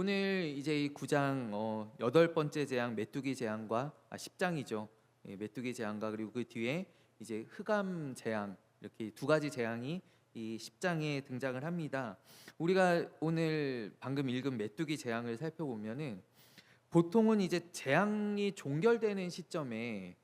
오늘 이제 이 9장 여덟 번째 재앙 메뚜기 재앙과 10장이죠. 예, 메뚜기 재앙과 그리고 그 뒤에 이제 흑암 재앙 이렇게 두 가지 재앙이 이 10장에 등장을 합니다. 우리가 오늘 방금 읽은 메뚜기 재앙을 살펴보면은 보통은 이제 재앙이 종결되는 시점에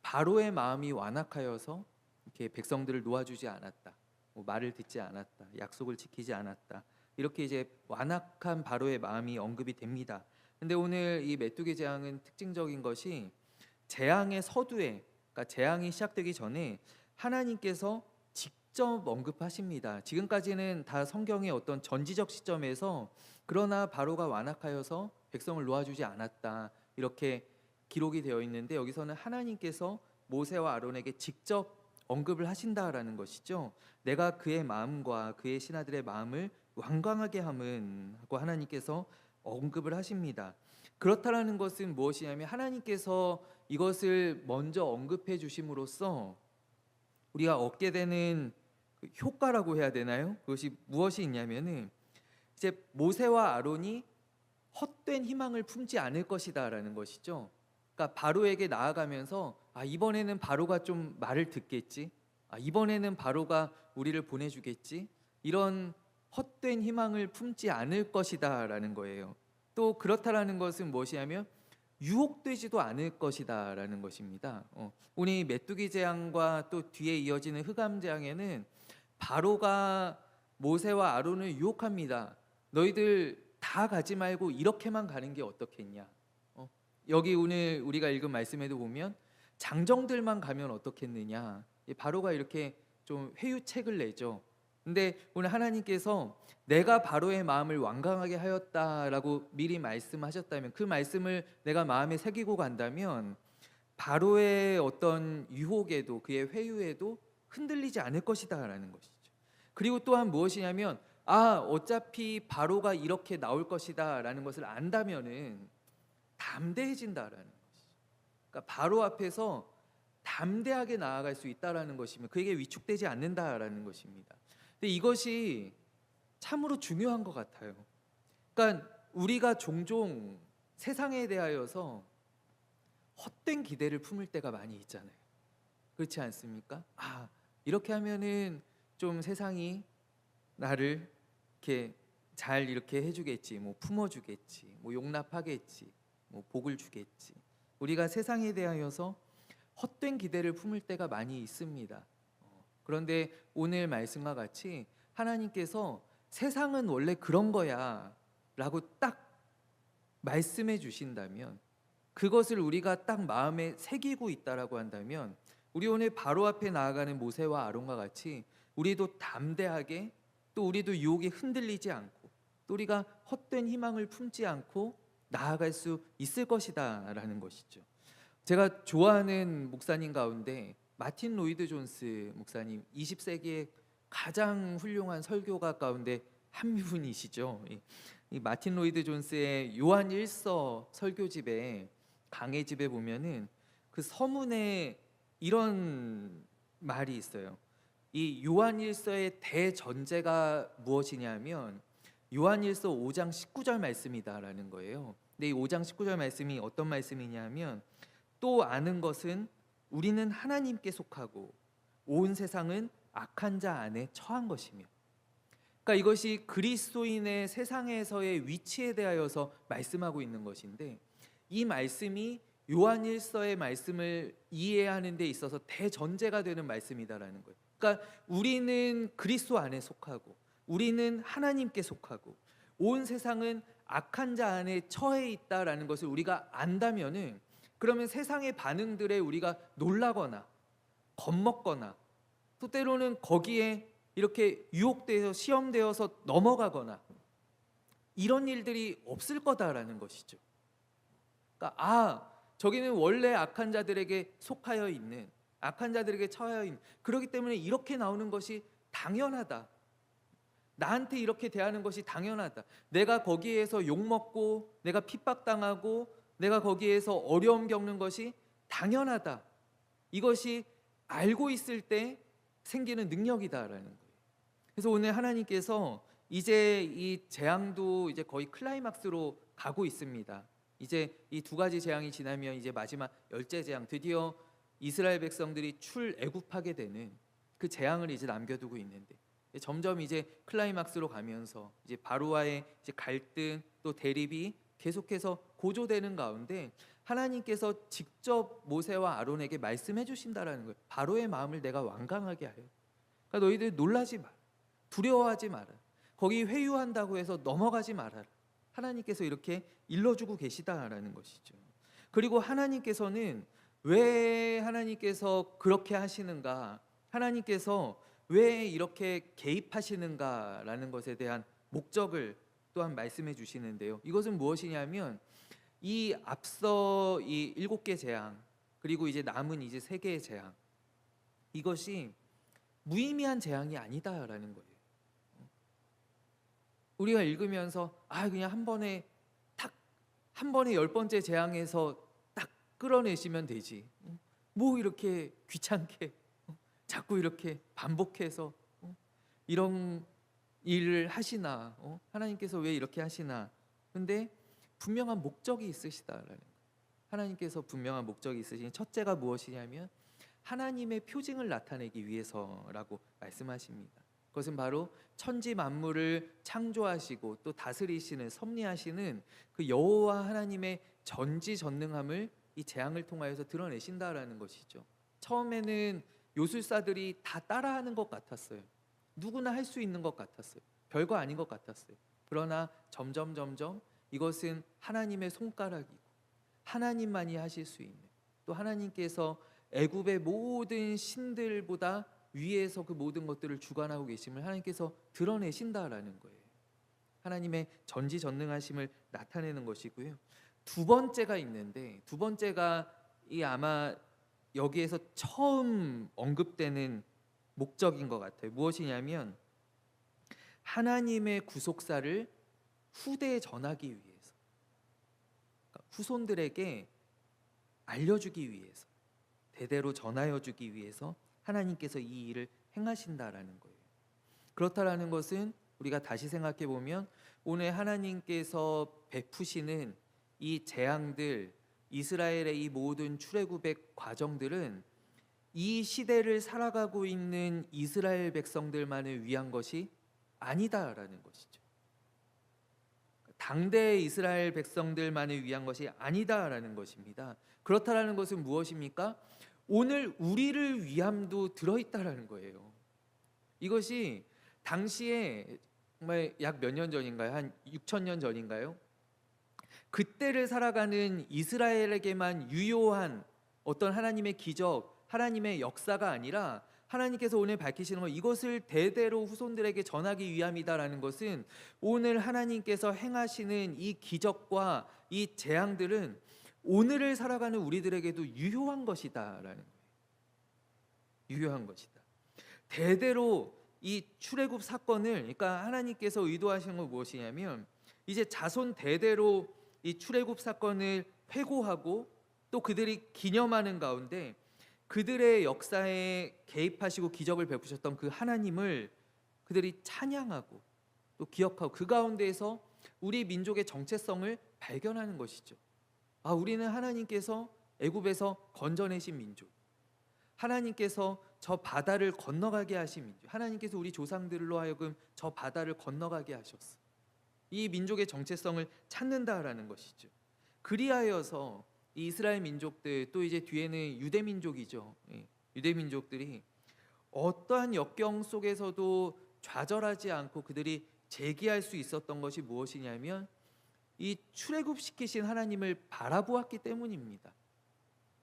바로의 마음이 완악하여서 이렇게 백성들을 놓아주지 않았다. 뭐 말을 듣지 않았다. 약속을 지키지 않았다. 이렇게 이제 완악한 바로의 마음이 언급이 됩니다. 근데 오늘 이 메뚜기 재앙은 특징적인 것이 재앙의 서두에, 그러니까 재앙이 시작되기 전에 하나님께서 직접 언급하십니다. 지금까지는 다 성경의 어떤 전지적 시점에서 그러나 바로가 완악하여서 백성을 놓아주지 않았다 이렇게 기록이 되어 있는데, 여기서는 하나님께서 모세와 아론에게 직접 언급을 하신다라는 것이죠. 내가 그의 마음과 그의 신하들의 마음을 완강하게 함은 하고 하나님께서 언급을 하십니다. 그렇다라는 것은 무엇이냐면 하나님께서 이것을 먼저 언급해 주심으로써 우리가 얻게 되는 그 효과라고 해야 되나요? 그것이 무엇이 있냐면은 이제 모세와 아론이 헛된 희망을 품지 않을 것이다라는 것이죠. 그러니까 바로에게 나아가면서 이번에는 바로가 좀 말을 듣겠지. 이번에는 바로가 우리를 보내주겠지. 이런 헛된 희망을 품지 않을 것이다라는 거예요. 또 그렇다라는 것은 무엇이냐면 유혹되지도 않을 것이다라는 것입니다. 우리 메뚜기 재앙과 또 뒤에 이어지는 흑암 재앙에는 바로가 모세와 아론을 유혹합니다. 너희들 다 가지 말고 이렇게만 가는 게 어떻겠냐. 여기 오늘 우리가 읽은 말씀에도 보면 장정들만 가면 어떻겠느냐. 바로가 이렇게 좀 회유책을 내죠. 근데 오늘 하나님께서 내가 바로의 마음을 완강하게 하였다라고 미리 말씀하셨다면, 그 말씀을 내가 마음에 새기고 간다면 바로의 어떤 유혹에도 그의 회유에도 흔들리지 않을 것이다라는 것이죠. 그리고 또한 무엇이냐면 어차피 바로가 이렇게 나올 것이다라는 것을 안다면은 담대해진다라는 것이죠. 그러니까 바로 앞에서 담대하게 나아갈 수 있다라는 것이면 그에게 위축되지 않는다라는 것입니다. 근데 이것이 참으로 중요한 것 같아요. 그러니까 우리가 종종 세상에 대하여서 헛된 기대를 품을 때가 많이 있잖아요. 그렇지 않습니까? 이렇게 하면은 좀 세상이 나를 이렇게 잘 이렇게 해주겠지, 뭐 품어주겠지, 뭐 용납하겠지, 뭐 복을 주겠지. 우리가 세상에 대하여서 헛된 기대를 품을 때가 많이 있습니다. 그런데 오늘 말씀과 같이 하나님께서 세상은 원래 그런 거야 라고 딱 말씀해 주신다면, 그것을 우리가 딱 마음에 새기고 있다라고 한다면, 우리 오늘 바로 앞에 나아가는 모세와 아론과 같이 우리도 담대하게, 또 우리도 유혹에 흔들리지 않고, 또 우리가 헛된 희망을 품지 않고 나아갈 수 있을 것이다 라는 것이죠. 제가 좋아하는 목사님 가운데 마틴 로이드 존스 목사님, 20세기의 가장 훌륭한 설교가 가운데 한 분이시죠. 이 마틴 로이드 존스의 요한 1서 설교집에, 강해집에 보면은 그 서문에 이런 말이 있어요. 이 요한 1서의 대전제가 무엇이냐면 요한 1서 5장 19절 말씀이다라는 거예요. 근데 이 5장 19절 말씀이 어떤 말씀이냐면, 또 아는 것은 우리는 하나님께 속하고 온 세상은 악한 자 안에 처한 것이며. 그러니까 이것이 그리스도인의 세상에서의 위치에 대하여서 말씀하고 있는 것인데, 이 말씀이 요한일서의 말씀을 이해하는 데 있어서 대전제가 되는 말씀이다라는 거예요. 그러니까 우리는 그리스도 안에 속하고 우리는 하나님께 속하고 온 세상은 악한 자 안에 처해 있다라는 것을 우리가 안다면은, 그러면 세상의 반응들에 우리가 놀라거나 겁먹거나, 또 때로는 거기에 이렇게 유혹되어서 시험되어서 넘어가거나 이런 일들이 없을 거다라는 것이죠. 그러니까 저기는 원래 악한 자들에게 속하여 있는, 악한 자들에게 처하여 있는, 그렇기 때문에 이렇게 나오는 것이 당연하다. 나한테 이렇게 대하는 것이 당연하다. 내가 거기에서 욕먹고 내가 핍박당하고 내가 거기에서 어려움 겪는 것이 당연하다. 이것이 알고 있을 때 생기는 능력이다라는 거예요. 그래서 오늘 하나님께서 이제 이 재앙도 이제 거의 클라이막스로 가고 있습니다. 이제 이 두 가지 재앙이 지나면 이제 마지막 열째 재앙, 드디어 이스라엘 백성들이 출애굽하게 되는 그 재앙을 이제 남겨두고 있는데, 점점 이제 클라이막스로 가면서 이제 바로와의 이제 갈등 또 대립이 계속해서 고조되는 가운데 하나님께서 직접 모세와 아론에게 말씀해 주신다라는 거예요. 바로의 마음을 내가 완강하게 하여. 그러니까 너희들 놀라지 마라. 두려워하지 마라. 거기 회유한다고 해서 넘어가지 말아라. 하나님께서 이렇게 일러주고 계시다라는 것이죠. 그리고 하나님께서는 왜 하나님께서 그렇게 하시는가? 하나님께서 왜 이렇게 개입하시는가라는 것에 대한 목적을 또한 말씀해 주시는데요. 이것은 무엇이냐면 이 앞서 이 7개 재앙 그리고 이제 남은 이제 3개의 재앙, 이것이 무의미한 재앙이 아니다라는 거예요. 우리가 읽으면서 그냥 한 번에 10번째 재앙에서 딱 끌어내시면 되지. 뭐 이렇게 귀찮게 자꾸 이렇게 반복해서 이런 일을 하시나? 하나님께서 왜 이렇게 하시나? 근데 분명한 목적이 있으시다라는 거예요. 하나님께서 분명한 목적이 있으신 첫째가 무엇이냐면 하나님의 표징을 나타내기 위해서라고 말씀하십니다. 그것은 바로 천지 만물을 창조하시고 또 다스리시는 섭리하시는 그 여호와 하나님의 전지전능함을 이 재앙을 통하여서 드러내신다라는 것이죠. 처음에는 요술사들이 다 따라하는 것 같았어요. 누구나 할 수 있는 것 같았어요. 별거 아닌 것 같았어요. 그러나 점점 이것은 하나님의 손가락이고 하나님만이 하실 수 있는, 또 하나님께서 애굽의 모든 신들보다 위에서 그 모든 것들을 주관하고 계심을 하나님께서 드러내신다라는 거예요. 하나님의 전지전능하심을 나타내는 것이고요. 두 번째가 있는데, 두 번째가 아마 여기에서 처음 언급되는 목적인 것 같아요. 무엇이냐면 하나님의 구속사를 후대에 전하기 위해서, 그러니까 후손들에게 알려주기 위해서, 대대로 전하여 주기 위해서 하나님께서 이 일을 행하신다라는 거예요. 그렇다라는 것은 우리가 다시 생각해 보면 오늘 하나님께서 베푸시는 이 재앙들, 이스라엘의 이 모든 출애굽의 과정들은 이 시대를 살아가고 있는 이스라엘 백성들만을 위한 것이 아니다라는 것이죠. 당대 이스라엘 백성들만을 위한 것이 아니다라는 것입니다. 그렇다라는 것은 무엇입니까? 오늘 우리를 위함도 들어있다라는 거예요. 이것이 당시에 정말 약 몇 년 전인가요? 한 6,000년 전인가요? 그때를 살아가는 이스라엘에게만 유효한 어떤 하나님의 기적, 하나님의 역사가 아니라 하나님께서 오늘 밝히시는 것, 이것을 대대로 후손들에게 전하기 위함이다라는 것은 오늘 하나님께서 행하시는 이 기적과 이 재앙들은 오늘을 살아가는 우리들에게도 유효한 것이다라는 거예요. 유효한 것이다. 대대로 이 출애굽 사건을, 그러니까 하나님께서 의도하시는 건 무엇이냐면 이제 자손 대대로 이 출애굽 사건을 회고하고 또 그들이 기념하는 가운데 그들의 역사에 개입하시고 기적을 베푸셨던 그 하나님을 그들이 찬양하고 또 기억하고 그 가운데에서 우리 민족의 정체성을 발견하는 것이죠. 우리는 하나님께서 애굽에서 건져내신 민족, 하나님께서 저 바다를 건너가게 하신 민족, 하나님께서 우리 조상들로 하여금 저 바다를 건너가게 하셨어. 이 민족의 정체성을 찾는다라는 것이죠. 그리하여서 이 이스라엘 민족들, 또 이제 뒤에는 유대 민족이죠. 유대 민족들이 어떠한 역경 속에서도 좌절하지 않고 그들이 제기할 수 있었던 것이 무엇이냐면 이 출애굽시키신 하나님을 바라보았기 때문입니다.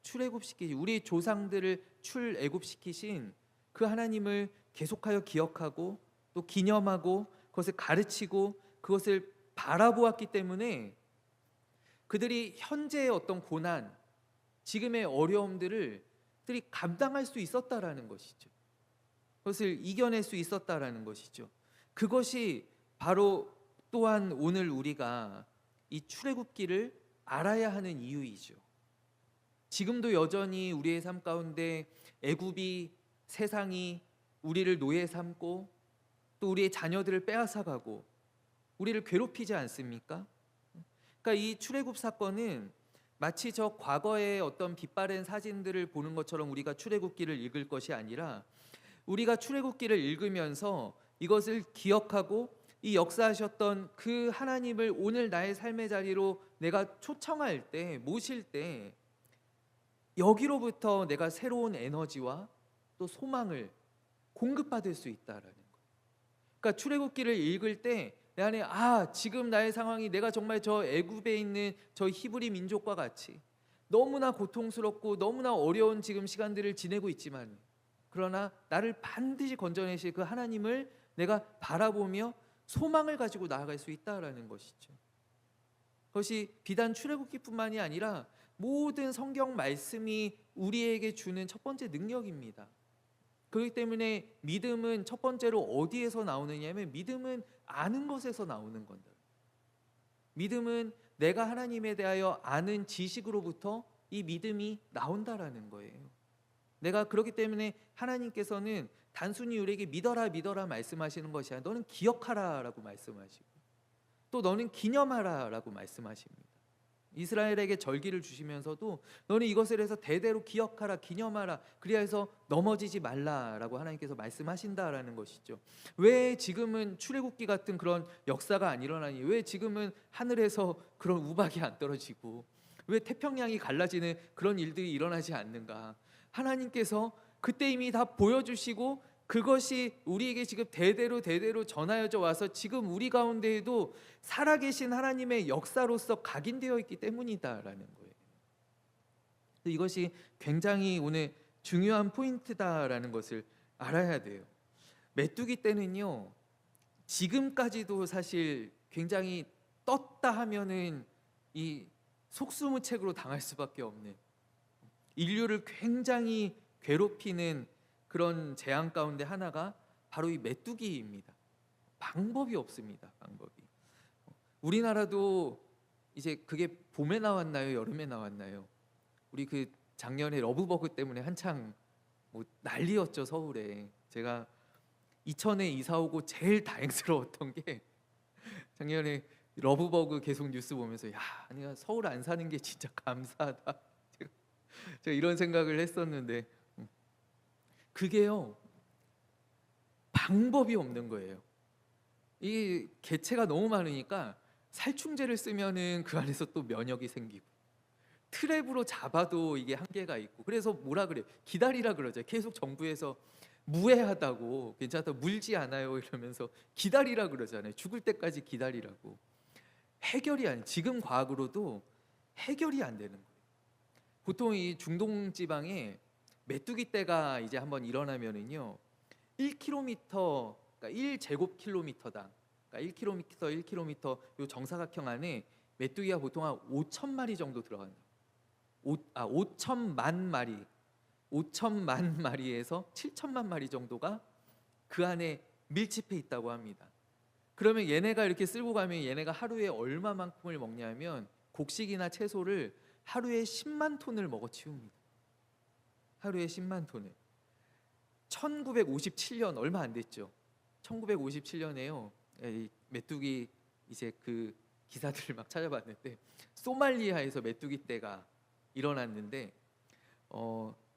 출애굽시키신, 우리 조상들을 출애굽시키신 그 하나님을 계속하여 기억하고 또 기념하고 그것을 가르치고 그것을 바라보았기 때문에 그들이 현재의 어떤 고난, 지금의 어려움들을 그들이 감당할 수 있었다라는 것이죠. 그것을 이겨낼 수 있었다라는 것이죠. 그것이 바로 또한 오늘 우리가 이 출애굽기를 알아야 하는 이유이죠. 지금도 여전히 우리의 삶 가운데 애굽이, 세상이 우리를 노예 삼고 또 우리의 자녀들을 빼앗아가고 우리를 괴롭히지 않습니까? 그러니까 이 출애굽 사건은 마치 저 과거의 어떤 빛바랜 사진들을 보는 것처럼 우리가 출애굽기를 읽을 것이 아니라 우리가 출애굽기를 읽으면서 이것을 기억하고 이 역사하셨던 그 하나님을 오늘 나의 삶의 자리로 내가 초청할 때, 모실 때 여기로부터 내가 새로운 에너지와 또 소망을 공급받을 수 있다라는 거예요. 그러니까 출애굽기를 읽을 때 내 안에 지금 나의 상황이 내가 정말 저 애굽에 있는 저 히브리 민족과 같이 너무나 고통스럽고 너무나 어려운 지금 시간들을 지내고 있지만 그러나 나를 반드시 건져내실 그 하나님을 내가 바라보며 소망을 가지고 나아갈 수 있다라는 것이죠. 그것이 비단 출애굽기뿐만이 아니라 모든 성경 말씀이 우리에게 주는 첫 번째 능력입니다. 그렇기 때문에 믿음은 첫 번째로 어디에서 나오느냐면 믿음은 아는 것에서 나오는 건다. 믿음은 내가 하나님에 대하여 아는 지식으로부터 이 믿음이 나온다라는 거예요. 내가 그렇기 때문에 하나님께서는 단순히 우리에게 믿어라 믿어라 말씀하시는 것이 아니라 너는 기억하라라고 말씀하시고 또 너는 기념하라라고 말씀하십니다. 이스라엘에게 절기를 주시면서도 너는 이것을 해서 대대로 기억하라 기념하라 그리하 해서 넘어지지 말라라고 하나님께서 말씀하신다라는 것이죠. 왜 지금은 출애굽기 같은 그런 역사가 안 일어나니? 왜 지금은 하늘에서 그런 우박이 안 떨어지고 왜 태평양이 갈라지는 그런 일들이 일어나지 않는가? 하나님께서 그때 이미 다 보여주시고 그것이 우리에게 지금 대대로 전하여져 와서 지금 우리 가운데에도 살아계신 하나님의 역사로서 각인되어 있기 때문이다라는 거예요. 이것이 굉장히 오늘 중요한 포인트다라는 것을 알아야 돼요. 메뚜기 때는요, 지금까지도 사실 굉장히 떴다 하면은 이 속수무책으로 당할 수밖에 없는 인류를 굉장히 괴롭히는 그런 재앙 가운데 하나가 바로 이 메뚜기입니다. 방법이 없습니다. 방법이. 우리나라도 이제 그게 봄에 나왔나요? 여름에 나왔나요? 우리 그 작년에 러브버그 때문에 한창 뭐 난리였죠, 서울에. 제가 이천에 이사 오고 제일 다행스러웠던 게 작년에 러브버그 계속 뉴스 보면서 내가 서울 안 사는 게 진짜 감사하다. 제가 이런 생각을 했었는데 그게요, 방법이 없는 거예요. 이 개체가 너무 많으니까 살충제를 쓰면은 그 안에서 또 면역이 생기고 트랩으로 잡아도 이게 한계가 있고 그래서 뭐라 그래요? 기다리라 그러죠. 계속 정부에서 무해하다고 괜찮다 물지 않아요 이러면서 기다리라 그러잖아요. 죽을 때까지 기다리라고. 해결이 아니 지금 과학으로도 해결이 안 되는 거예요. 보통 이 중동 지방에 메뚜기 떼가 이제 한번 일어나면은요 1km 그러니까 1제곱킬로미터당 그러니까 1km 요 정사각형 안에 메뚜기가 보통 한 5천마리 정도 들어간다. 5천만 마리 5천만 마리에서 7천만 마리 정도가 그 안에 밀집해 있다고 합니다. 그러면 얘네가 이렇게 쓸고 가면 얘네가 하루에 얼마만큼을 먹냐면 곡식이나 채소를 하루에 10만 톤을 먹어치웁니다. 하루에 10만 톤을. 1957년 얼마 안 됐죠. 1957년에요. 메뚜기 이제 그 기사들을 막 찾아봤는데 소말리아에서 메뚜기 떼가 일어났는데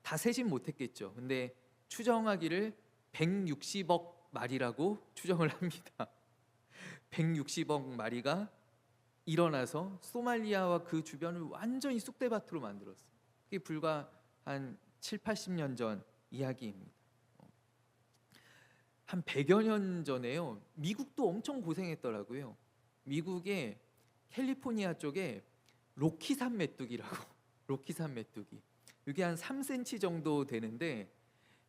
다 세진 못했겠죠. 근데 추정하기를 160억 마리라고 추정을 합니다. 160억 마리가 일어나서 소말리아와 그 주변을 완전히 쑥대밭으로 만들었어요. 그게 불과 한 7, 80년 전 이야기입니다. 한 100여 년 전에요. 미국도 엄청 고생했더라고요. 미국의 캘리포니아 쪽에 로키산 메뚜기라고 로키산 메뚜기. 이게 한 3cm 정도 되는데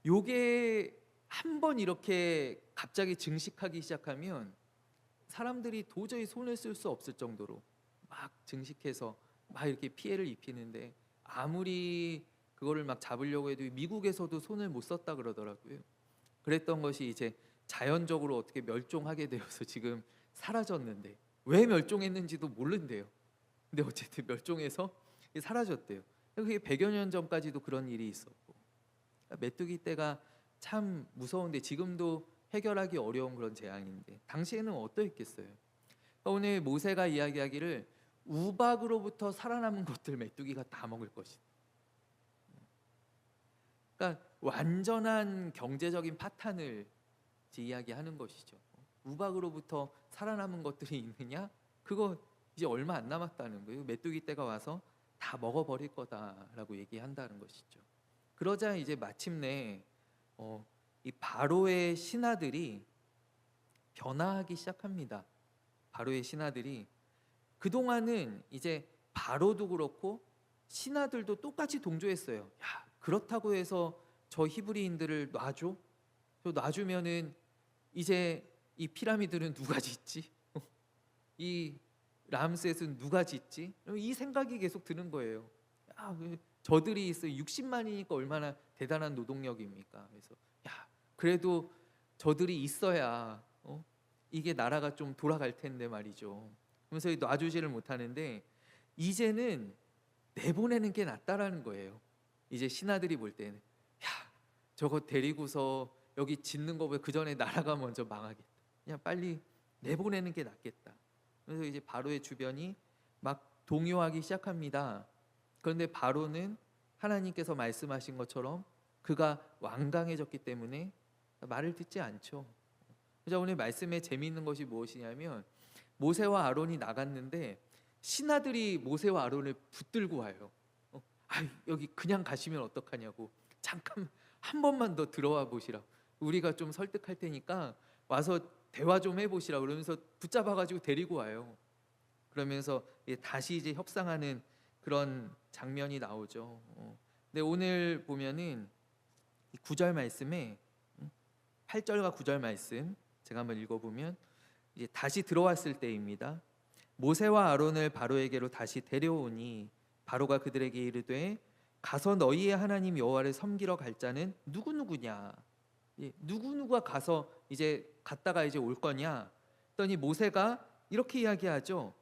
요게 한번 이렇게 갑자기 증식하기 시작하면 사람들이 도저히 손을 쓸 수 없을 정도로 막 증식해서 막 이렇게 피해를 입히는데 아무리 그거를 막 잡으려고 해도 미국에서도 손을 못 썼다 그러더라고요. 그랬던 것이 이제 자연적으로 어떻게 멸종하게 되어서 지금 사라졌는데 왜 멸종했는지도 모른대요. 근데 어쨌든 멸종해서 사라졌대요. 그게 100여 년 전까지도 그런 일이 있었고 메뚜기 떼가 참 무서운데 지금도 해결하기 어려운 그런 재앙인데 당시에는 어떠했겠어요? 그러니까 오늘 모세가 이야기하기를 우박으로부터 살아남은 것들 메뚜기가 다 먹을 것이다. 그러니까 완전한 경제적인 파탄을 이제 이야기하는 것이죠. 우박으로부터 살아남은 것들이 있느냐? 그거 이제 얼마 안 남았다는 거예요. 메뚜기 떼가 와서 다 먹어버릴 거다라고 얘기한다는 것이죠. 그러자 이제 마침내 이 바로의 신하들이 변화하기 시작합니다. 바로의 신하들이 그동안은 이제 바로도 그렇고 신하들도 똑같이 동조했어요. 야, 그렇다고 해서 저 히브리인들을 놔줘? 저 놔주면은 이제 이 피라미드는 누가 짓지? 이 람셋은 누가 짓지? 이 생각이 계속 드는 거예요. 야, 저들이 있어 60만이니까 얼마나 대단한 노동력입니까? 그래서 야, 그래도 저들이 있어야 이게 나라가 좀 돌아갈 텐데 말이죠. 그러면서 놔주지를 못하는데 이제는 내보내는 게 낫다라는 거예요. 이제 신하들이 볼 때는 야, 저거 데리고서 여기 짓는 거보다 그 전에 나라가 먼저 망하겠다. 그냥 빨리 내보내는 게 낫겠다. 그래서 이제 바로의 주변이 막 동요하기 시작합니다. 그런데 바로는 하나님께서 말씀하신 것처럼 그가 완강해졌기 때문에 말을 듣지 않죠. 그래서 오늘 말씀에 재미있는 것이 무엇이냐면 모세와 아론이 나갔는데 신하들이 모세와 아론을 붙들고 와요. 여기 그냥 가시면 어떡하냐고. 잠깐 한 번만 더 들어와 보시라. 우리가 좀 설득할 테니까 와서 대화 좀 해보시라. 그러면서 붙잡아가지고 데리고 와요. 그러면서 다시 이제 협상하는 그런 장면이 나오죠. 근데 오늘 보면은 이 9절 말씀에 8절과 9절 말씀 제가 한번 읽어보면 이제 다시 들어왔을 때입니다. 모세와 아론을 바로에게로 다시 데려오니 바로가 그들에게 이르되 가서 너희의 하나님 여호와를 섬기러 갈 자는 누구 누구냐? 누구누가 가서 이제 갔다가 이제 올 거냐? 했더니 모세가 이렇게 이야기하죠.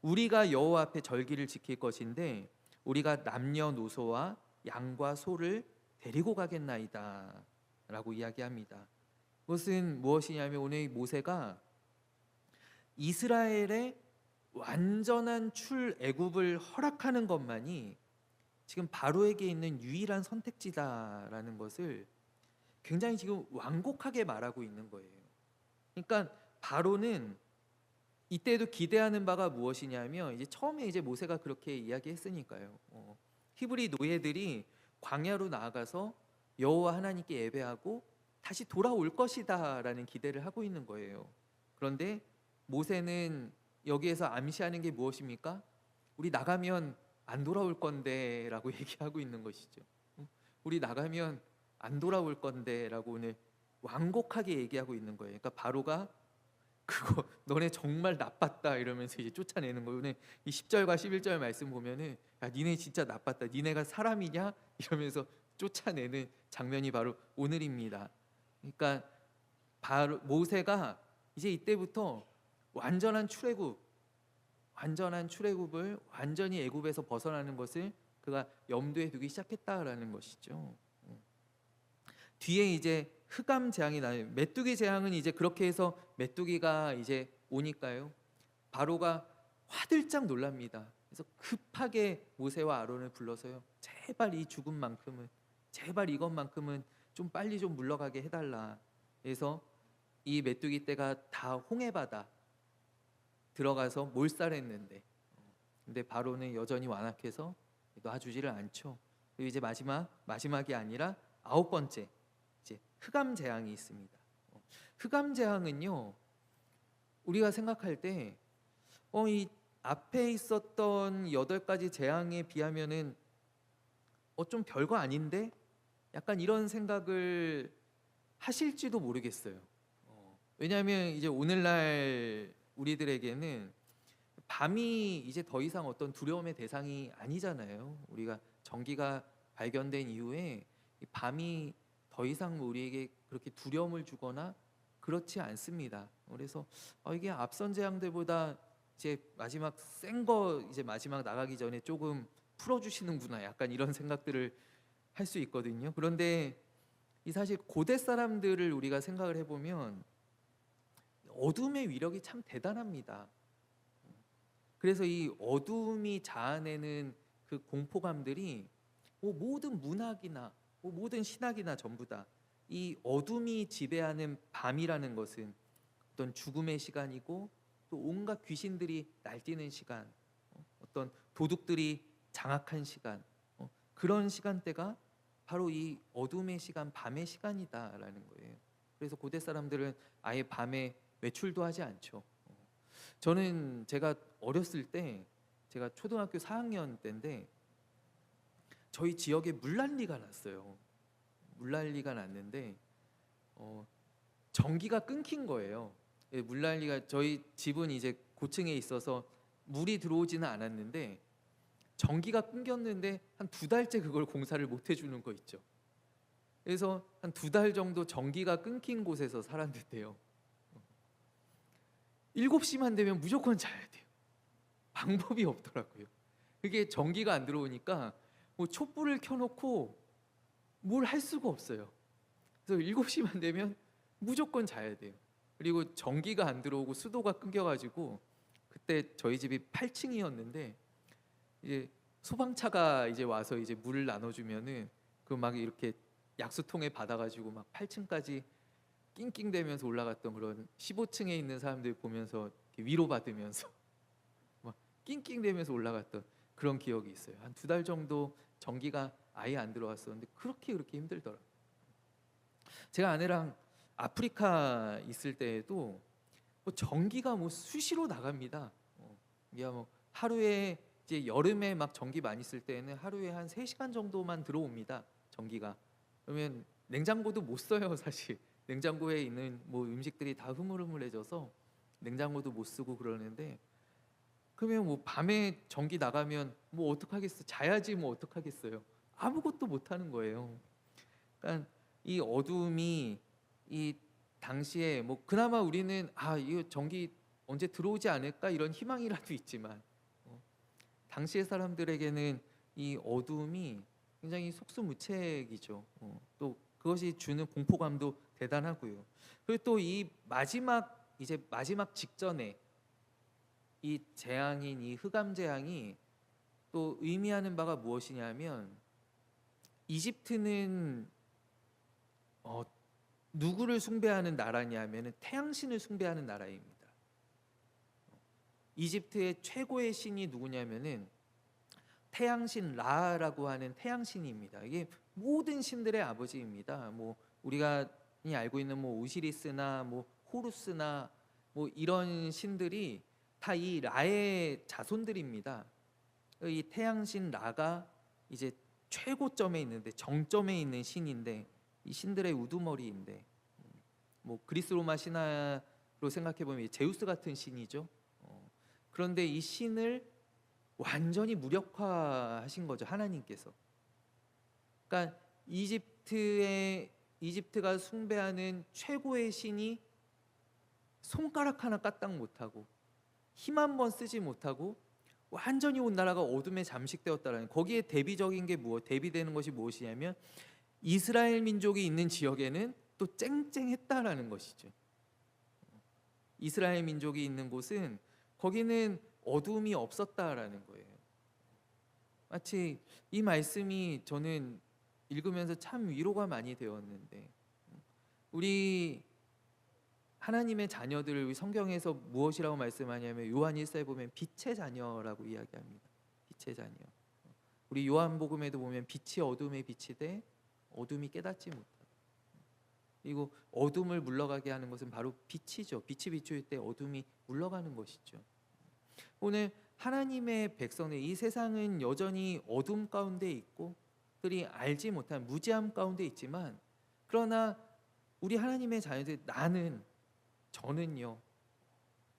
우리가 여호와 앞에 절기를 지킬 것인데 우리가 남녀노소와 양과 소를 데리고 가겠나이다 라고 이야기합니다. 그것은 무엇이냐면 오늘 모세가 이스라엘의 완전한 출애굽을 허락하는 것만이 지금 바로에게 있는 유일한 선택지다라는 것을 굉장히 지금 완곡하게 말하고 있는 거예요. 그러니까 바로는 이때도 기대하는 바가 무엇이냐면 이제 처음에 이제 모세가 그렇게 이야기했으니까요. 히브리 노예들이 광야로 나아가서 여호와 하나님께 예배하고 다시 돌아올 것이다라는 기대를 하고 있는 거예요. 그런데 모세는 여기에서 암시하는 게 무엇입니까? 우리 나가면 안 돌아올 건데라고 얘기하고 있는 것이죠. 우리 나가면 안 돌아올 건데라고 오늘 완곡하게 얘기하고 있는 거예요. 그러니까 바로가 그거 너네 정말 나빴다 이러면서 이제 쫓아내는 거예요. 오늘 이 10절과 11절 말씀 보면은 야 니네 진짜 나빴다. 니네가 사람이냐? 이러면서 쫓아내는 장면이 바로 오늘입니다. 그러니까 바로 모세가 이제 이때부터 완전한 출애굽을 완전히 애굽에서 벗어나는 것을 그가 염두에 두기 시작했다라는 것이죠. 뒤에 이제 흑암 재앙이 나요. 메뚜기 재앙은 이제 그렇게 해서 메뚜기가 이제 오니까요. 바로가 화들짝 놀랍니다. 그래서 급하게 모세와 아론을 불러서요. 제발 이 죽음만큼은, 제발 이것만큼은 좀 빨리 좀 물러가게 해달라. 그래서 이 메뚜기 떼가 다 홍해바다 들어가서 몰살했는데, 근데 바로는 여전히 완악해서 놔주지를 않죠. 그리고 이제 마지막이 아니라 9번째 이제 흑암 재앙이 있습니다. 흑암 재앙은요, 우리가 생각할 때 이 앞에 있었던 8가지 재앙에 비하면은 좀 별거 아닌데 약간 이런 생각을 하실지도 모르겠어요. 왜냐하면 이제 오늘날 우리들에게는 밤이 이제 더 이상 어떤 두려움의 대상이 아니잖아요. 우리가 전기가 발견된 이후에 밤이 더 이상 우리에게 그렇게 두려움을 주거나 그렇지 않습니다. 그래서 이게 앞선 재앙들보다 이제 마지막 센 거 이제 마지막 나가기 전에 조금 풀어주시는구나, 약간 이런 생각들을 할 수 있거든요. 그런데 이 사실 고대 사람들을 우리가 생각을 해보면 어둠의 위력이 참 대단합니다. 그래서 이 어둠이 자아내는 그 공포감들이 뭐 모든 문학이나 뭐 모든 신학이나 전부 다 이 어둠이 지배하는 밤이라는 것은 어떤 죽음의 시간이고 또 온갖 귀신들이 날뛰는 시간, 어떤 도둑들이 장악한 시간, 그런 시간대가 바로 이 어둠의 시간, 밤의 시간이다라는 거예요. 그래서 고대 사람들은 아예 밤에 외출도 하지 않죠. 저는 제가 어렸을 때, 제가 초등학교 4학년 때인데 저희 지역에 물난리가 났어요. 물난리가 났는데 전기가 끊긴 거예요. 예, 물난리가, 저희 집은 이제 고층에 있어서 물이 들어오지는 않았는데 전기가 끊겼는데 한 2달째 그걸 공사를 못 해주는 거 있죠. 그래서 한 2달 정도 전기가 끊긴 곳에서 살았는데요. 7시만 되면 무조건 자야 돼요. 방법이 없더라고요. 그게 전기가 안 들어오니까 뭐 촛불을 켜놓고 뭘 할 수가 없어요. 그래서 7시만 되면 무조건 자야 돼요. 그리고 전기가 안 들어오고 수도가 끊겨가지고 그때 저희 집이 8층이었는데 이제 소방차가 이제 와서 이제 물을 나눠주면은 그 막 이렇게 약수통에 받아가지고 막 8층까지 낑낑대면서 올라갔던, 그런 15층에 있는 사람들 보면서 위로받으면서 막 낑낑대면서 올라갔던 그런 기억이 있어요. 한 2달 정도 전기가 아예 안 들어왔었는데 그렇게 힘들더라고요. 제가 아내랑 아프리카 있을 때에도 뭐 전기가 뭐 수시로 나갑니다. 이게 뭐 하루에, 이제 여름에 막 전기 많이 쓸 때는 하루에 한 3시간 정도만 들어옵니다. 전기가. 그러면 냉장고도 못 써요, 사실. 냉장고에 있는 뭐 음식들이 다 흐물흐물해져서 냉장고도 못 쓰고 그러는데, 그러면 뭐 밤에 전기 나가면 뭐 어떡하겠어? 자야지 뭐 어떡하겠어요? 아무것도 못 하는 거예요. 그러니까 이 어둠이, 이 당시에 뭐 그나마 우리는 이거 전기 언제 들어오지 않을까 이런 희망이라도 있지만 당시의 사람들에게는 이 어둠이 굉장히 속수무책이죠. 또 그것이 주는 공포감도 대단하고요. 그리고 또 이 마지막, 이제 마지막 직전에 이 재앙인 이 흑암 재앙이 또 의미하는 바가 무엇이냐면, 이집트는 누구를 숭배하는 나라냐면은 태양신을 숭배하는 나라입니다. 이집트의 최고의 신이 누구냐면은 태양신 라라고 하는 태양신입니다. 이게 모든 신들의 아버지입니다. 뭐 우리가 알고 있는 뭐 오시리스나 뭐 호루스나 뭐 이런 신들이 다 이 라의 자손들입니다. 이 태양신 라가 이제 최고점에 있는데, 정점에 있는 신인데, 이 신들의 우두머리인데, 뭐 그리스 로마 신화로 생각해 보면 제우스 같은 신이죠. 그런데 이 신을 완전히 무력화하신 거죠, 하나님께서. 그러니까 이집트가 숭배하는 최고의 신이 손가락 하나 까딱 못하고 힘 한 번 쓰지 못하고 완전히 온 나라가 어둠에 잠식되었다라는, 거기에 대비적인 게 대비되는 것이 무엇이냐면 이스라엘 민족이 있는 지역에는 또 쨍쨍했다라는 것이죠. 이스라엘 민족이 있는 곳은, 거기는 어둠이 없었다라는 거예요. 마치 이 말씀이 저는 읽으면서 참 위로가 많이 되었는데, 우리 하나님의 자녀들을 성경에서 무엇이라고 말씀하냐면 요한 1서에 보면 빛의 자녀라고 이야기합니다. 빛의 자녀. 우리 요한복음에도 보면 빛이 어둠에 비치되 어둠이 깨닫지 못하다. 그리고 어둠을 물러가게 하는 것은 바로 빛이죠. 빛이 비출 때 어둠이 물러가는 것이죠. 오늘 하나님의 백성들, 이 세상은 여전히 어둠 가운데 있고 그들이 알지 못한 무지함 가운데 있지만, 그러나 우리 하나님의 자녀들, 저는요,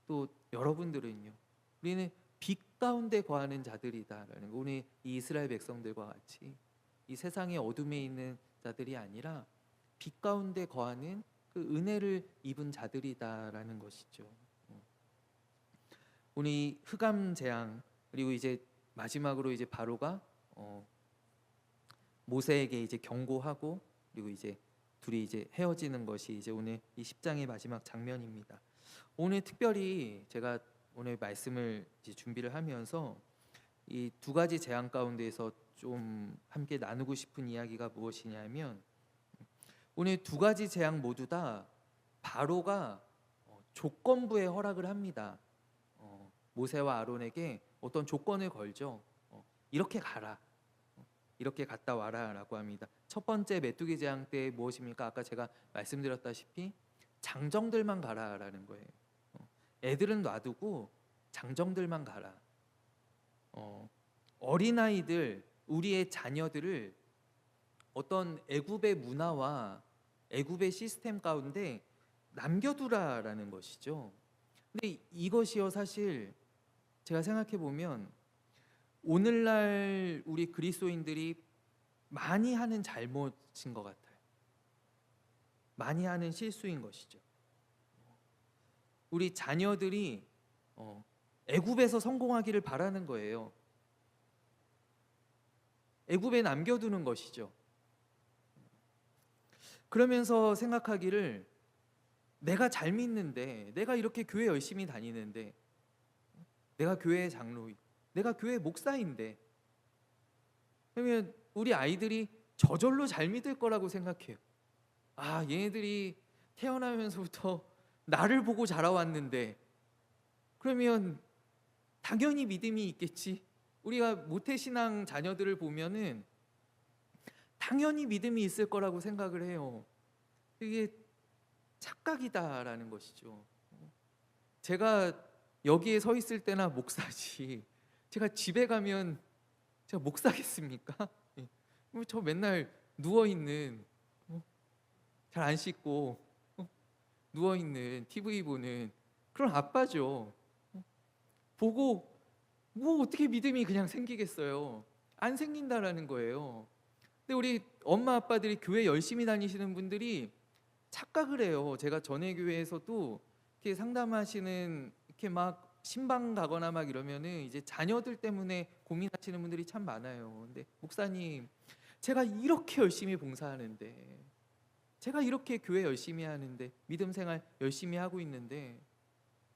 또 여러분들은요, 우리는 빛 가운데 거하는 자들이다라는 거. 우리 이 이스라엘 백성들과 같이 이 세상의 어둠에 있는 자들이 아니라 빛 가운데 거하는 그 은혜를 입은 자들이다라는 것이죠. 우리 흑암 재앙, 그리고 이제 마지막으로 이제 바로가 모세에게 이제 경고하고, 그리고 이제 둘이 이제 헤어지는 것이 이제 오늘 이 10장의 마지막 장면입니다. 오늘 특별히 제가 오늘 말씀을 이제 준비를 하면서 이 두 가지 재앙 가운데에서 좀 함께 나누고 싶은 이야기가 무엇이냐면, 오늘 두 가지 재앙 모두 다 바로가 조건부에 허락을 합니다. 모세와 아론에게 어떤 조건을 걸죠. 이렇게 가라, 이렇게 갔다 와라라고 합니다. 첫 번째 메뚜기 재앙 때 무엇입니까? 아까 제가 말씀드렸다시피 장정들만 가라라는 거예요. 애들은 놔두고 장정들만 가라. 어린아이들, 우리의 자녀들을 어떤 애굽의 문화와 애굽의 시스템 가운데 남겨두라라는 것이죠. 근데 이것이요, 사실 제가 생각해 보면 오늘날 우리 그리스도인들이 많이 하는 잘못인 것 같아요. 많이 하는 실수인 것이죠. 우리 자녀들이 애굽에서 성공하기를 바라는 거예요. 애굽에 남겨두는 것이죠. 그러면서 생각하기를, 내가 잘 믿는데, 내가 이렇게 교회 열심히 다니는데, 내가 교회 장로, 내가 교회 목사인데, 그러면 우리 아이들이 저절로 잘 믿을 거라고 생각해요. 아, 얘네들이 태어나면서부터 나를 보고 자라왔는데 그러면 당연히 믿음이 있겠지. 우리가 모태신앙 자녀들을 보면은 당연히 믿음이 있을 거라고 생각을 해요. 이게 착각이다라는 것이죠. 제가 여기에 서 있을 때나 목사지, 제가 집에 가면 제가 목사겠습니까? 저 맨날 누워있는, 잘 안 씻고 누워있는, TV 보는 그런 아빠죠. 보고 뭐 어떻게 믿음이 그냥 생기겠어요? 안 생긴다라는 거예요. 근데 우리 엄마 아빠들이 교회 열심히 다니시는 분들이 착각을 해요. 제가 전에 교회에서도 이렇게 상담하시는, 이렇게 막 신방 가거나 막 이러면은 이제 자녀들 때문에 고민하시는 분들이 참 많아요. 근데 목사님, 제가 이렇게 열심히 봉사하는데, 제가 이렇게 교회 열심히 하는데, 믿음 생활 열심히 하고 있는데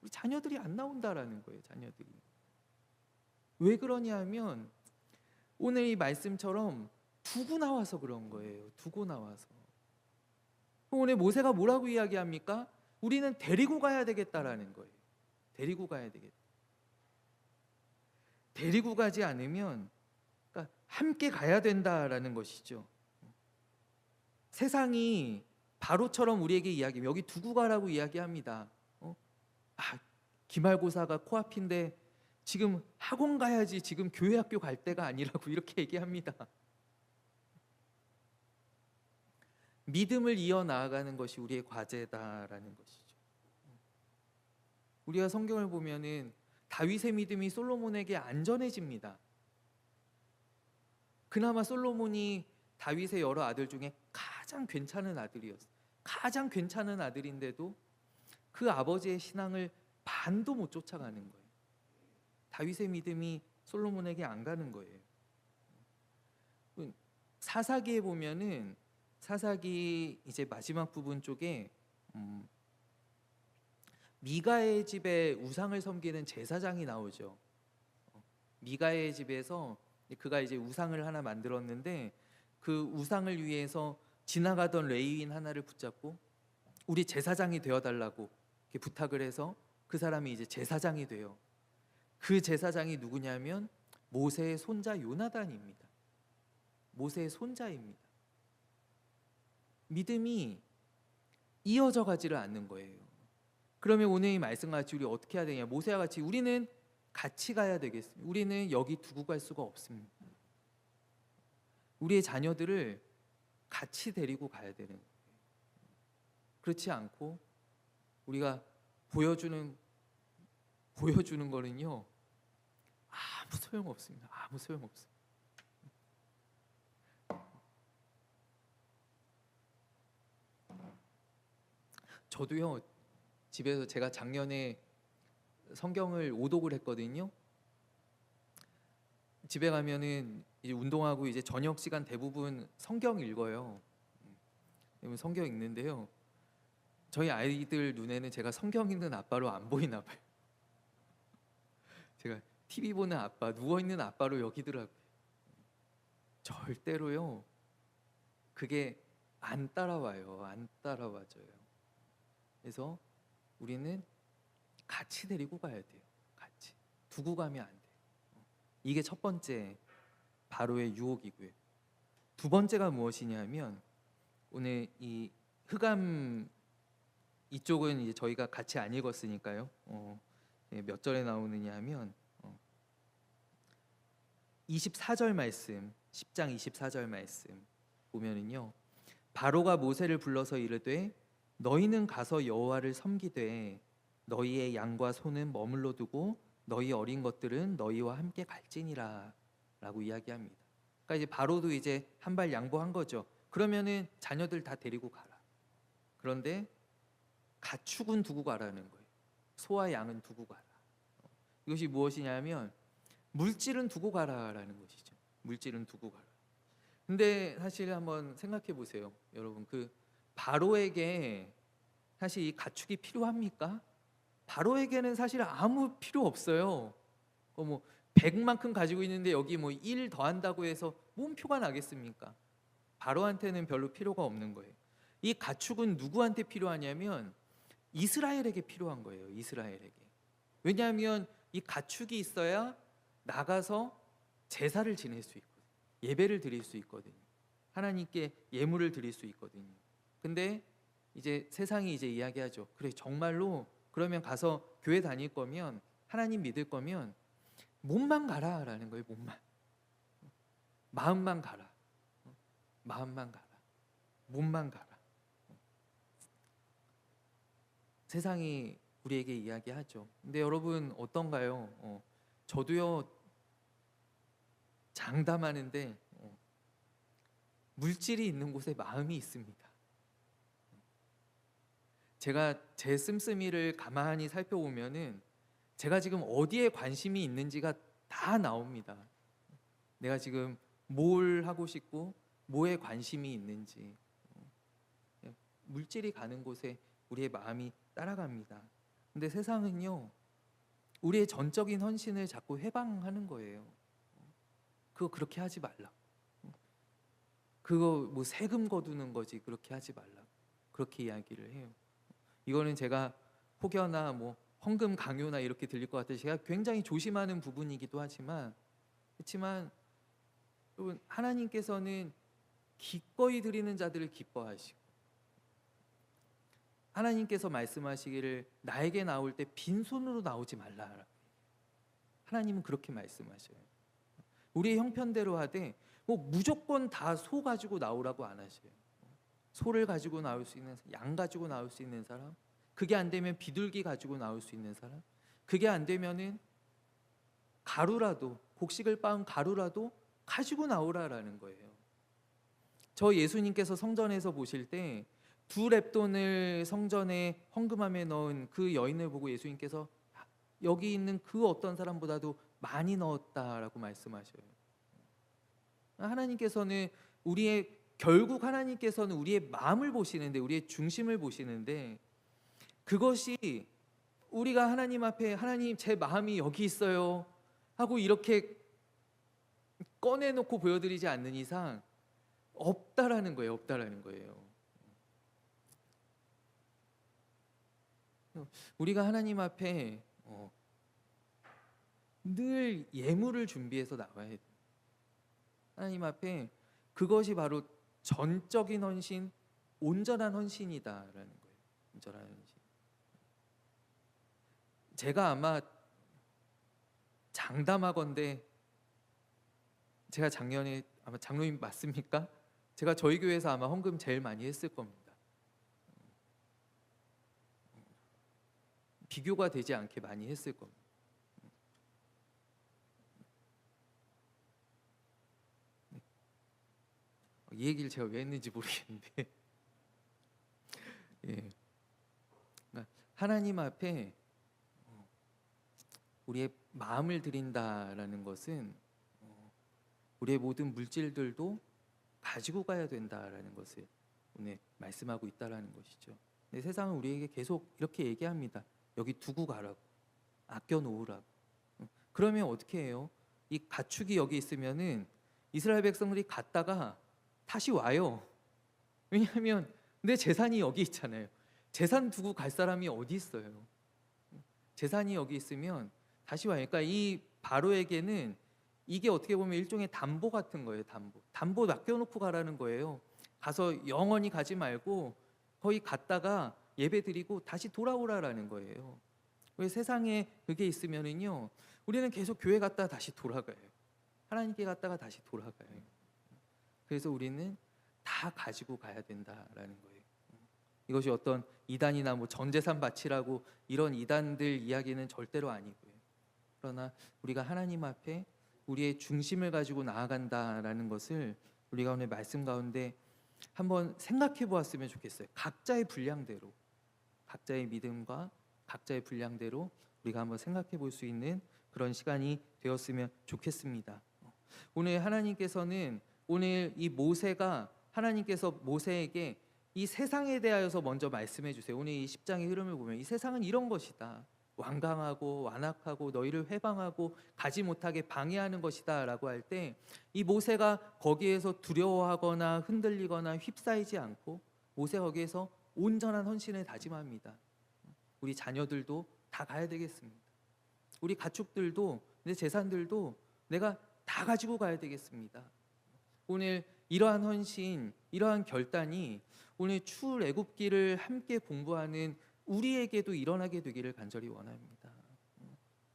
우리 자녀들이 안 나온다라는 거예요. 자녀들이 왜 그러냐 하면 오늘 이 말씀처럼 두고 나와서 그런 거예요. 두고 나와서. 오늘 모세가 뭐라고 이야기합니까? 우리는 데리고 가야 되겠다라는 거예요. 데리고 가야 되겠다. 데리고 가지 않으면, 그러니까 함께 가야 된다라는 것이죠. 세상이 바로처럼 우리에게 이야기해요. 여기 두고 가라고 이야기합니다. 기말고사가 코앞인데 지금 학원 가야지, 지금 교회 학교 갈 때가 아니라고 이렇게 얘기합니다. 믿음을 이어나가는 것이 우리의 과제다라는 것이죠. 우리가 성경을 보면은 다윗의 믿음이 솔로몬에게 안전해집니다. 그나마 솔로몬이 다윗의 여러 아들 중에 가장 괜찮은 아들이었어요. 가장 괜찮은 아들인데도 그 아버지의 신앙을 반도 못 쫓아가는 거예요. 다윗의 믿음이 솔로몬에게 안 가는 거예요. 사사기에 보면은, 사사기 이제 마지막 부분 쪽에 미가의 집에 우상을 섬기는 제사장이 나오죠. 미가의 집에서 그가 이제 우상을 하나 만들었는데, 그 우상을 위해서 지나가던 레위인 하나를 붙잡고 우리 제사장이 되어달라고 이렇게 부탁을 해서 그 사람이 이제 제사장이 돼요. 그 제사장이 누구냐면 모세의 손자 요나단입니다. 모세의 손자입니다. 믿음이 이어져 가지를 않는 거예요. 그러면 오늘 이 말씀과 같이 우리 어떻게 해야 되냐? 모세와 같이 우리는 같이 가야 되겠습니다. 우리는 여기 두고 갈 수가 없습니다. 우리의 자녀들을 같이 데리고 가야 되는 거예요. 그렇지 않고 우리가 보여주는 거는요, 아무 소용없습니다. 아무 소용없어요. 저도요, 집에서 제가 작년에 성경을 오독을 했거든요. 집에 가면은 이제 운동하고 이제 저녁 시간 대부분 성경 읽어요. 성경 읽는데요. 저희 아이들 눈에는 제가 성경 읽는 아빠로 안 보이나 봐요. 제가 TV 보는 아빠, 누워 있는 아빠로 여기더라고요. 절대로요. 그게 안 따라와요. 안 따라와져요. 그래서 우리는 같이 데리고 가야 돼요. 같이. 두고 가면 안 돼요. 이게 첫 번째 바로의 유혹이고요. 두 번째가 무엇이냐면 오늘 이 흑암 이쪽은 이제 저희가 같이 안 읽었으니까요. 몇 절에 나오느냐 하면 24절 말씀, 10장 24절 말씀 보면은요. 바로가 모세를 불러서 이르되 너희는 가서 여호와를 섬기되 너희의 양과 소는 머물러 두고 너희 어린 것들은 너희와 함께 갈지니라 라고 이야기합니다. 그러니까 이제 바로도 이제 한 발 양보한 거죠. 그러면은 자녀들 다 데리고 가라. 그런데 가축은 두고 가라는 거예요. 소와 양은 두고 가라. 이것이 무엇이냐면 물질은 두고 가라라는 것이죠. 물질은 두고 가라. 근데 사실 한번 생각해 보세요. 여러분, 그 바로에게 사실 이 가축이 필요합니까? 바로에게는 사실 아무 필요 없어요. 뭐 100만큼 가지고 있는데 여기 뭐 1 더한다고 해서 뭔 표가 나겠습니까? 바로한테는 별로 필요가 없는 거예요. 이 가축은 누구한테 필요하냐면 이스라엘에게 필요한 거예요. 이스라엘에게. 왜냐하면 이 가축이 있어야 나가서 제사를 지낼 수 있거든요. 예배를 드릴 수 있거든요. 하나님께 예물을 드릴 수 있거든요. 근데 이제 세상이 이제 이야기하죠. 그래, 정말로 그러면 가서 교회 다닐 거면, 하나님 믿을 거면 몸만 가라라는 거예요. 몸만. 마음만 가라. 마음만 가라. 몸만 가라. 세상이 우리에게 이야기하죠. 근데 여러분 어떤가요? 저도요, 장담하는데 물질이 있는 곳에 마음이 있습니다. 제가 제 씀씀이를 가만히 살펴보면은 제가 지금 어디에 관심이 있는지가 다 나옵니다. 내가 지금 뭘 하고 싶고 뭐에 관심이 있는지. 물질이 가는 곳에 우리의 마음이 따라갑니다. 근데 세상은요, 우리의 전적인 헌신을 자꾸 회방하는 거예요. 그거 그렇게 하지 말라. 그거 뭐 세금 거두는 거지, 그렇게 하지 말라. 그렇게 이야기를 해요. 이거는 제가 혹여나 뭐 헌금 강요나 이렇게 들릴 것 같아서 제가 굉장히 조심하는 부분이기도 하지만, 그렇지만 여러분, 하나님께서는 기꺼이 드리는 자들을 기뻐하시고, 하나님께서 말씀하시기를 나에게 나올 때 빈손으로 나오지 말라. 하나님은 그렇게 말씀하셔요. 우리의 형편대로 하되 뭐 무조건 다 소 가지고 나오라고 안 하셔요. 소를 가지고 나올 수 있는, 양 가지고 나올 수 있는 사람, 그게 안 되면 비둘기 가지고 나올 수 있는 사람, 그게 안 되면은 가루라도, 곡식을 빻은 가루라도 가지고 나오라라는 거예요. 저 예수님께서 성전에서 보실 때 2렙돈을 성전에 헌금함에 넣은 그 여인을 보고 예수님께서 여기 있는 그 어떤 사람보다도 많이 넣었다라고 말씀하셔요. 하나님께서는 결국 하나님께서는 우리의 마음을 보시는데, 우리의 중심을 보시는데, 그것이 우리가 하나님 앞에 하나님 제 마음이 여기 있어요 하고 이렇게 꺼내놓고 보여드리지 않는 이상 없다라는 거예요. 없다라는 거예요. 우리가 하나님 앞에 늘 예물을 준비해서 나와야 돼요. 하나님 앞에 그것이 바로 전적인 헌신, 온전한 헌신이다라는 거예요. 온전한 헌신. 제가 아마 장담하건대, 제가 작년에 아마 장로님 맞습니까? 제가 저희 교회에서 아마 헌금 제일 많이 했을 겁니다. 비교가 되지 않게 많이 했을 겁니다. 이 얘기를 제가 왜 했는지 모르겠는데 예. 그러니까 하나님 앞에 우리의 마음을 드린다라는 것은 우리의 모든 물질들도 가지고 가야 된다라는 것을 오늘 말씀하고 있다라는 것이죠. 근데 세상은 우리에게 계속 이렇게 얘기합니다. 여기 두고 가라고, 아껴 놓으라고. 그러면 어떻게 해요? 이 가축이 여기 있으면은 이스라엘 백성들이 갔다가 다시 와요. 왜냐하면 내 재산이 여기 있잖아요. 재산 두고 갈 사람이 어디 있어요? 재산이 여기 있으면 다시 와요. 그러니까 이 바로에게는 이게 어떻게 보면 일종의 담보 같은 거예요. 담보 맡겨놓고 가라는 거예요. 가서 영원히 가지 말고 거기 갔다가 예배 드리고 다시 돌아오라라는 거예요. 왜 세상에 그게 있으면은요, 우리는 계속 교회 갔다가 다시 돌아가요. 하나님께 갔다가 다시 돌아가요. 그래서 우리는 다 가지고 가야 된다라는 거예요. 이것이 어떤 이단이나 뭐 전재산 바치라고 이런 이단들 이야기는 절대로 아니고요. 그러나 우리가 하나님 앞에 우리의 중심을 가지고 나아간다라는 것을 우리가 오늘 말씀 가운데 한번 생각해 보았으면 좋겠어요. 각자의 분량대로, 각자의 믿음과 각자의 분량대로 우리가 한번 생각해 볼 수 있는 그런 시간이 되었으면 좋겠습니다. 오늘 하나님께서는 오늘 이 모세가 하나님께서 모세에게 이 세상에 대하여서 먼저 말씀해 주세요. 오늘 이 10장의 흐름을 보면 이 세상은 이런 것이다. 완강하고 완악하고 너희를 회방하고 가지 못하게 방해하는 것이다 라고 할 때 이 모세가 거기에서 두려워하거나 흔들리거나 휩싸이지 않고 모세가 거기에서 온전한 헌신을 다짐합니다. 우리 자녀들도 다 가야 되겠습니다. 우리 가축들도 내 재산들도 내가 다 가지고 가야 되겠습니다. 오늘 이러한 헌신, 이러한 결단이 오늘 출애굽기를 함께 공부하는 우리에게도 일어나게 되기를 간절히 원합니다.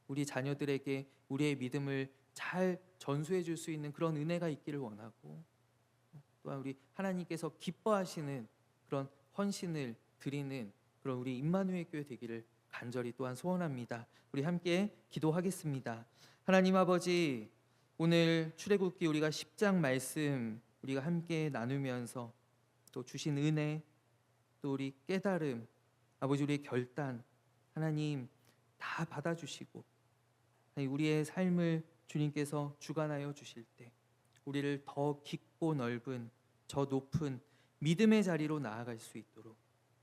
우리 자녀들에게 우리의 믿음을 잘 전수해 줄 수 있는 그런 은혜가 있기를 원하고, 또한 우리 하나님께서 기뻐하시는 그런 헌신을 드리는 그런 우리 임마누엘 교회 되기를 간절히 또한 소원합니다. 우리 함께 기도하겠습니다. 하나님 아버지, 오늘 출애굽기 우리가 10장 말씀 우리가 함께 나누면서 또 주신 은혜, 또 우리 깨달음, 아버지 우리의 결단 하나님 다 받아주시고 우리의 삶을 주님께서 주관하여 주실 때 우리를 더 깊고 넓은 저 높은 믿음의 자리로 나아갈 수 있도록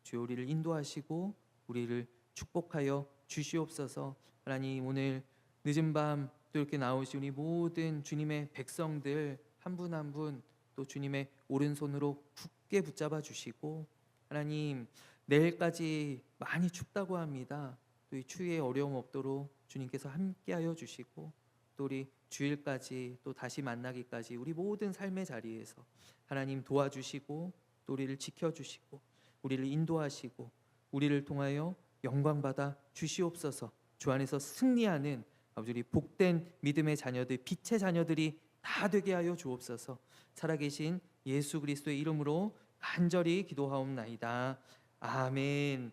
주여 우리를 인도하시고 우리를 축복하여 주시옵소서. 하나님 오늘 늦은 밤 또 이렇게 나오신 우리 모든 주님의 백성들 한 분 한 분 또 주님의 오른손으로 굳게 붙잡아 주시고 하나님 내일까지 많이 춥다고 합니다. 또 이 추위에 어려움 없도록 주님께서 함께하여 주시고 또 우리 주일까지 또 다시 만나기까지 우리 모든 삶의 자리에서 하나님 도와주시고 또 우리를 지켜주시고 우리를 인도하시고 우리를 통하여 영광받아 주시옵소서. 주 안에서 승리하는 아버지 우리 복된 믿음의 자녀들, 빛의 자녀들이 다 되게 하여 주옵소서. 살아계신 예수 그리스도의 이름으로 간절히 기도하옵나이다. 아멘.